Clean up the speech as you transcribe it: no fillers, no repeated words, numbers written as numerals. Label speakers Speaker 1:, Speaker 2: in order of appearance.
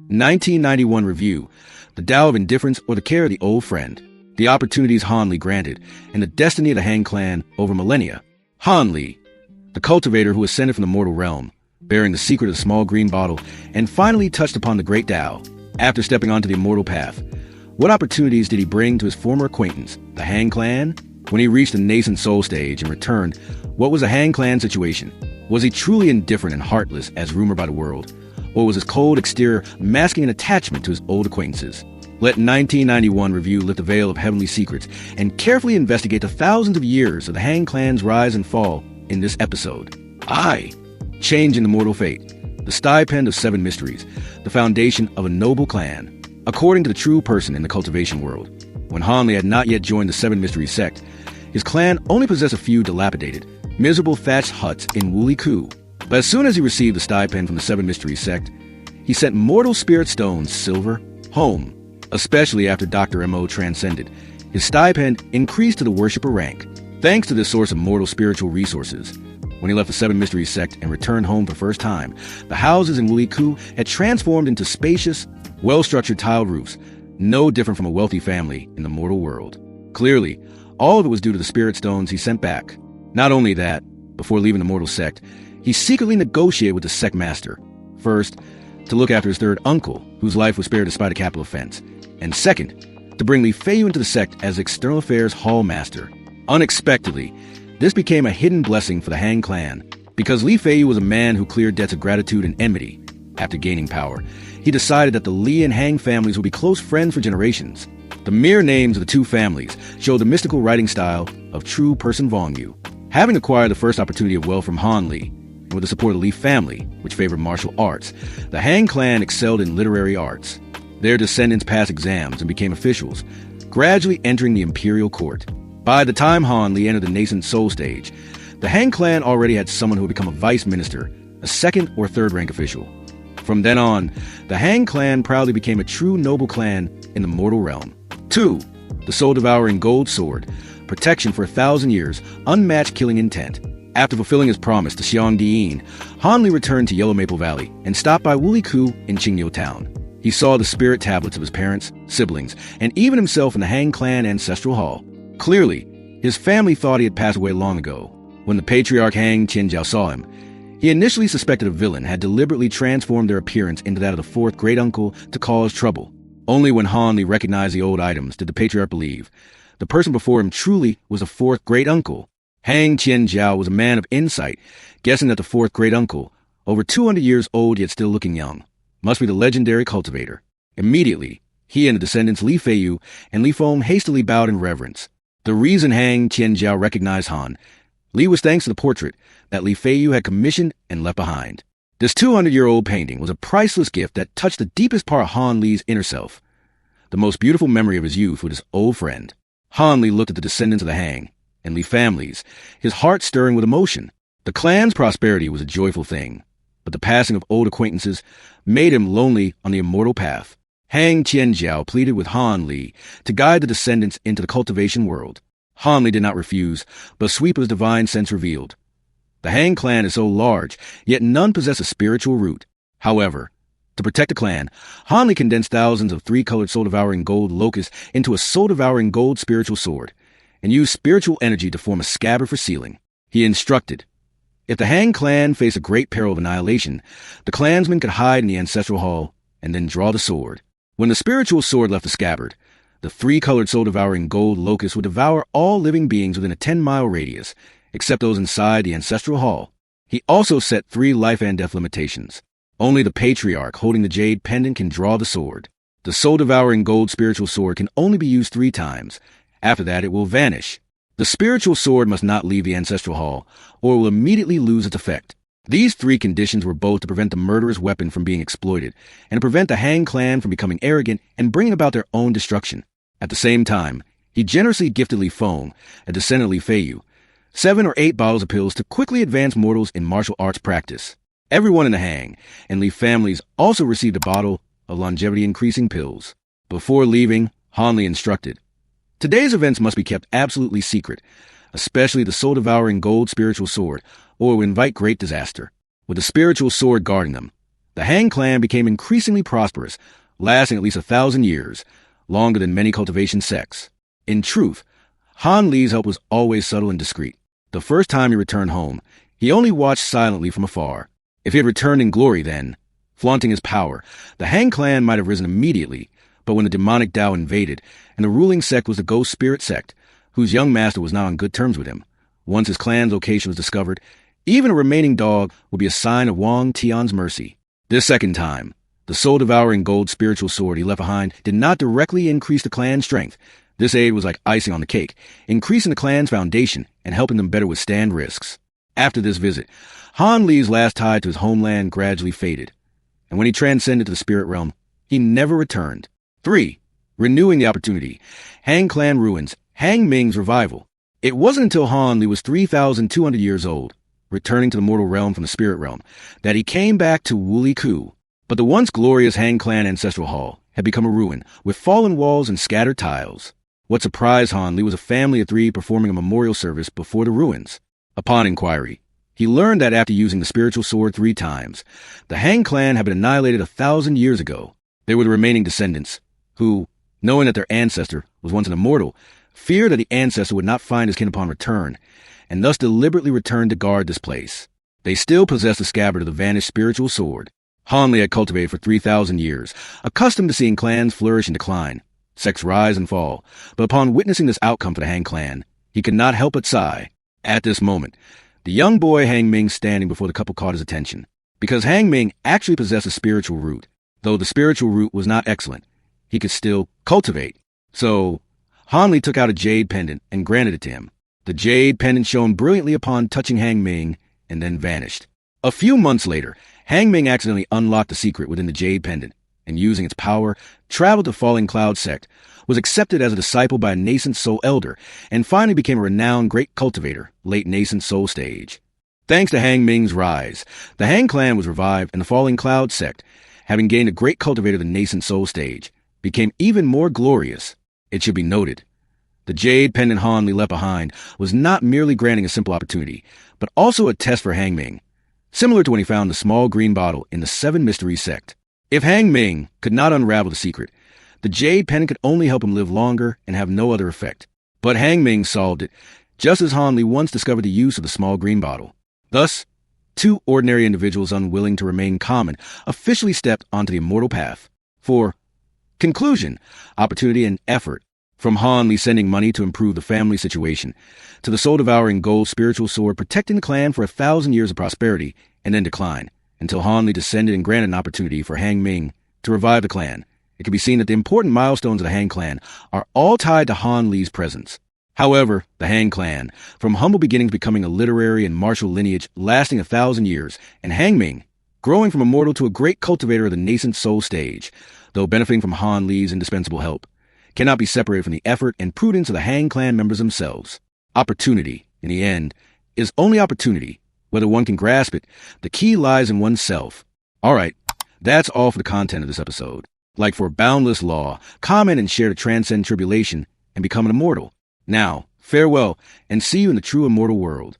Speaker 1: 1991 Review, The Tao of Indifference or the Care of the Old Friend, the opportunities Han Li granted, and the destiny of the Han clan over millennia. Han Li, the cultivator who ascended from the mortal realm, bearing the secret of the small green bottle, and finally touched upon the great Tao, after stepping onto the immortal path. What opportunities did he bring to his former acquaintance, the Han clan? When he reached the nascent soul stage and returned, what was the Han clan situation? Was he truly indifferent and heartless as rumored by the world? Or was his cold exterior masking an attachment to his old acquaintances? Let 1991 Review lift the veil of heavenly secrets and carefully investigate the thousands of years of the Han clan's rise and fall in this episode. Change in the mortal fate, the stipend of 7 mysteries, the foundation of a noble clan. According to the true person in the cultivation world, when Han Li had not yet joined the 7 Mysteries sect, his clan only possessed a few dilapidated, miserable thatched huts in Wuli Ku. But as soon as he received the stipend from the 7 Mysteries sect, he sent mortal spirit stones, silver, home. Especially after Dr. M.O. transcended, his stipend increased to the worshipper rank. Thanks to this source of mortal spiritual resources, when he left the 7 Mysteries sect and returned home for the first time, the houses in Wuli Ku had transformed into spacious, well-structured tiled roofs, no different from a wealthy family in the mortal world. Clearly, all of it was due to the spirit stones he sent back. Not only that, before leaving the mortal sect, he secretly negotiated with the sect master. First, to look after his third uncle, whose life was spared despite a capital offense. And second, to bring Li Feiyu into the sect as External Affairs Hall Master. Unexpectedly, this became a hidden blessing for the Han clan, because Li Feiyu was a man who cleared debts of gratitude and enmity. After gaining power, he decided that the Li and Han families would be close friends for generations. The mere names of the two families show the mystical writing style of true person Vong Yu. Having acquired the first opportunity of wealth from Han Li, and with the support of the Li family, which favored martial arts, the Han clan excelled in literary arts. Their descendants passed exams and became officials, gradually entering the imperial court. By the time Han Li entered the nascent soul stage, the Han clan already had someone who would become a vice minister, a second or third rank official. From then on, the Han clan proudly became a true noble clan in the mortal realm. 2. The soul-devouring gold sword, protection for 1,000 years, unmatched killing intent. After fulfilling his promise to Xiang Diyin, Han Li returned to Yellow Maple Valley and stopped by Wuli Ku in Qingniu Town. He saw the spirit tablets of his parents, siblings, and even himself in the Han clan ancestral hall. Clearly, his family thought he had passed away long ago. When the patriarch Han Qianjiao saw him, he initially suspected a villain had deliberately transformed their appearance into that of the fourth great uncle to cause trouble. Only when Han Li recognized the old items did the patriarch believe the person before him truly was the fourth great uncle. Han Qianjiao was a man of insight, guessing that the fourth great uncle, over 200 years old yet still looking young, must be the legendary cultivator. Immediately, he and the descendants Li Feiyu and Li Feng hastily bowed in reverence. The reason Han Qianjiao recognized Han Li was thanks to the portrait that Li Feiyu had commissioned and left behind. This 200-year-old painting was a priceless gift that touched the deepest part of Han Li's inner self, the most beautiful memory of his youth with his old friend. Han Li looked at the descendants of the Han and Li families, his heart stirring with emotion. The clan's prosperity was a joyful thing, but the passing of old acquaintances made him lonely on the immortal path. Han Qianjiao pleaded with Han Li to guide the descendants into the cultivation world. Han Li did not refuse, but a sweep of his divine sense revealed. The Han clan is so large, yet none possess a spiritual root. However, to protect the clan, Han Li condensed thousands of 3-colored soul-devouring gold locusts into a soul-devouring gold spiritual sword, and used spiritual energy to form a scabbard for sealing. He instructed, if the Han clan faced a great peril of annihilation, the clansmen could hide in the ancestral hall and then draw the sword. When the spiritual sword left the scabbard, the 3-colored soul-devouring gold locust would devour all living beings within a 10-mile radius, except those inside the ancestral hall. He also set 3 life and death limitations. Only the patriarch holding the jade pendant can draw the sword. The soul-devouring gold spiritual sword can only be used 3 times. After that, it will vanish. The spiritual sword must not leave the ancestral hall, or it will immediately lose its effect. These 3 conditions were both to prevent the murderous weapon from being exploited, and to prevent the Han clan from becoming arrogant and bringing about their own destruction. At the same time, he generously gifted Li Feng, a descendant of Li Feiyu, 7 or 8 bottles of pills to quickly advance mortals in martial arts practice. Everyone in the Han and Li families also received a bottle of longevity-increasing pills. Before leaving, Han Li instructed, today's events must be kept absolutely secret, especially the soul-devouring gold spiritual sword, or it will invite great disaster. With the spiritual sword guarding them, The Han clan became increasingly prosperous, lasting at least 1,000 years, longer than many cultivation sects. In truth, Han Li's help was always subtle and discreet. The first time he returned home, he only watched silently from afar. If he had returned in glory then, flaunting his power, the Han clan might have risen immediately, but when the demonic Tao invaded, and the ruling sect was the Ghost Spirit sect, whose young master was not on good terms with him, once his clan's location was discovered, even a remaining dog would be a sign of Wang Tian's mercy. This second time, the soul-devouring gold spiritual sword he left behind did not directly increase the clan's strength. This aid was like icing on the cake, increasing the clan's foundation and helping them better withstand risks. After this visit, Han Li's last tie to his homeland gradually faded, and when he transcended to the spirit realm, he never returned. 3. Renewing the opportunity. Han clan ruins. Han Ming's revival. It wasn't until Han Li was 3,200 years old, returning to the mortal realm from the spirit realm, that he came back to Wuli Ku. But the once glorious Han clan ancestral hall had become a ruin, with fallen walls and scattered tiles. What surprised Han Li was a family of 3 performing a memorial service before the ruins. Upon inquiry, he learned that after using the spiritual sword 3 times, the Han clan had been annihilated 1,000 years ago. They were the remaining descendants, who, knowing that their ancestor was once an immortal, feared that the ancestor would not find his kin upon return, and thus deliberately returned to guard this place. They still possessed the scabbard of the vanished spiritual sword. Han Li had cultivated for 3,000 years, accustomed to seeing clans flourish and decline, sects rise and fall, but upon witnessing this outcome for the Han clan, he could not help but sigh. At this moment, the young boy Han Ming standing before the couple caught his attention, because Han Ming actually possessed a spiritual root. Though the spiritual root was not excellent, he could still cultivate. So, Han Li took out a jade pendant and granted it to him. The jade pendant shone brilliantly upon touching Han Ming and then vanished. A few months later, Han Ming accidentally unlocked the secret within the jade pendant, and using its power, traveled to Falling Cloud sect, was accepted as a disciple by a nascent soul elder, and finally became a renowned great cultivator, late nascent soul stage. Thanks to Han Ming's rise, the Han clan was revived, and the Falling Cloud sect, having gained a great cultivator of the nascent soul stage, became even more glorious. It should be noted, the jade pendant Han Li left behind was not merely granting a simple opportunity, but also a test for Han Ming, similar to when he found the small green bottle in the 7 Mysteries sect. If Han Ming could not unravel the secret, the jade pendant could only help him live longer and have no other effect. But Han Ming solved it, just as Han Li once discovered the use of the small green bottle. Thus, 2 ordinary individuals unwilling to remain common officially stepped onto the immortal path. For conclusion, opportunity and effort, from Han Li sending money to improve the family situation, to the soul-devouring gold spiritual sword protecting the clan for 1,000 years of prosperity and then decline, until Han Li descended and granted an opportunity for Han Ming to revive the clan. It can be seen that the important milestones of the Han clan are all tied to Han Li's presence. However, the Han clan, from humble beginnings becoming a literary and martial lineage lasting 1,000 years, and Han Ming, growing from a mortal to a great cultivator of the nascent soul stage, though benefiting from Han Li's indispensable help, cannot be separated from the effort and prudence of the Han clan members themselves. Opportunity, in the end, is only opportunity. Whether one can grasp it, the key lies in oneself. Alright, that's all for the content of this episode. Like for boundless law, comment and share to transcend tribulation and become an immortal. Now, farewell, and see you in the true immortal world.